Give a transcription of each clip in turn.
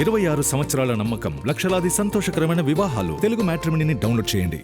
26 సంవత్సరాల నమ్మకం, లక్షలాది సంతోషకరమైన వివాహాలు. తెలుగు మ్యాట్రిమోనీని డౌన్లోడ్ చేయండి.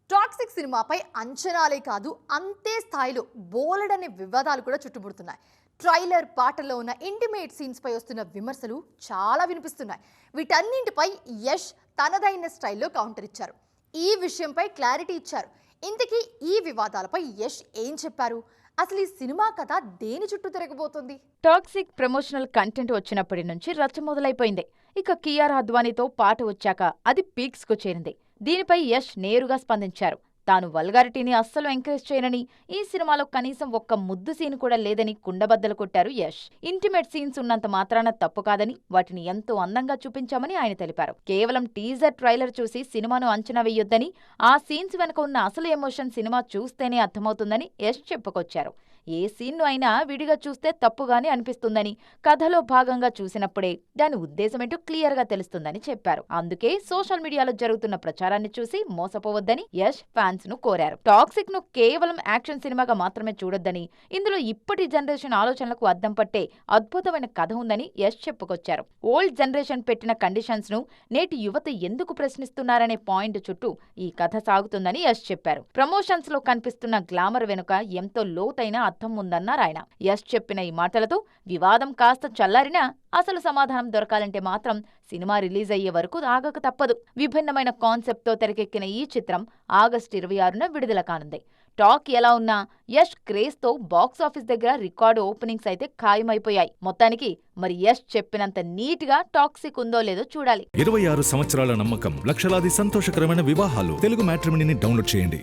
టాక్సిక్ సినిమాపై అంచనాలే కాదు, అంతే స్థాయిలో బోలెడనే వివాదాలు కూడా చుట్టుముడుతున్నాయి. ట్రైలర్ పాటల్లో ఉన్న ఇంటిమేట్ సీన్స్ పై వస్తున్న విమర్శలు చాలా వినిపిస్తున్నాయి. వీటన్నింటిపై యష్ తనదైన స్టైల్లో కౌంటర్ ఇచ్చారు. ఈ విషయంపై క్లారిటీ ఇచ్చారు. ఇంతకీ ఈ వివాదాలపై యష్ ఏం చెప్పారు? అసలు ఈ సినిమా కథ దేని చుట్టూ తిరగబోతోంది? టాక్సిక్ ప్రమోషనల్ కంటెంట్ వచ్చినప్పటి నుంచి రచ్చ మొదలైపోయింది. ఇక కియారా అద్వానీతో పాట వచ్చాక అది పీక్స్ కు చేరింది. దీనిపై యష్ నేరుగా స్పందించారు. తాను వల్గారిటీని అస్సలు ఎంకరేజ్ చేయనని, ఈ సినిమాలో కనీసం ఒక్క ముద్దు సీన్ కూడా లేదని కుండబద్దలు కొట్టారు యష్. ఇంటిమేట్ సీన్స్ ఉన్నంత మాత్రాన తప్పు కాదని, వాటిని ఎంతో అందంగా చూపించామని ఆయన తెలిపారు. కేవలం టీజర్ ట్రైలర్ చూసి సినిమాను అంచనా వేయొద్దని, ఆ సీన్స్ వెనుక ఉన్న అసలు ఎమోషన్ సినిమా చూస్తేనే అర్థమవుతుందని యష్ చెప్పుకొచ్చారు. ఏ సీన్ను అయినా విడిగా చూస్తే తప్పుగానే అనిపిస్తుందని, కథలో భాగంగా చూసినప్పుడే దాని ఉద్దేశమేంటో క్లియర్గా తెలుస్తుందని చెప్పారు. అందుకే సోషల్ మీడియాలో జరుగుతున్న ప్రచారాన్ని చూసి మోసపోవద్దని యష్ ఫ్యాన్స్ ను కోరారు. టాక్సిక్ ను కేవలం యాక్షన్ సినిమాగా మాత్రమే చూడొద్దని, ఇందులో ఇప్పటి జనరేషన్ ఆలోచనలకు అద్దం పట్టే అద్భుతమైన కథ ఉందని యష్ చెప్పుకొచ్చారు. ఓల్డ్ జనరేషన్ పెట్టిన కండిషన్స్ ను నేటి యువత ఎందుకు ప్రశ్నిస్తున్నారనే పాయింట్ చుట్టూ ఈ కథ సాగుతుందని యష్ చెప్పారు. ప్రమోషన్స్ లో కనిపిస్తున్న గ్లామర్ వెనుక ఎంతో లోతైన అర్థం ఉందన్నారు ఆయన. యష్ చెప్పిన ఈ మాటలతో వివాదం కాస్త చల్లారినా అసలు సమాధానం దొరకాలంటే మాత్రం సినిమా రిలీజ్ అయ్యే వరకు ఆగక తప్పదు. విభిన్నమైన కాన్సెప్ట్ తో తెరకెక్కిన ఈ చిత్రం ఆగస్టు 26న విడుదల కానుంది. టాక్ ఎలా ఉన్నా యష్ క్రేజ్ తో బాక్సాఫీస్ దగ్గర రికార్డు ఓపెనింగ్స్ అయితే ఖాయమైపోయాయి. మొత్తానికి మరి యష్ చెప్పినంత నీట్ గా టాక్సిక్ ఉందో లేదో చూడాలి. 26 సంవత్సరాల నమ్మకం, లక్షలాది సంతోషకరమైన వివాహాలు. తెలుగు మ్యాట్రిమోనీని డౌన్లోడ్ చేయండి.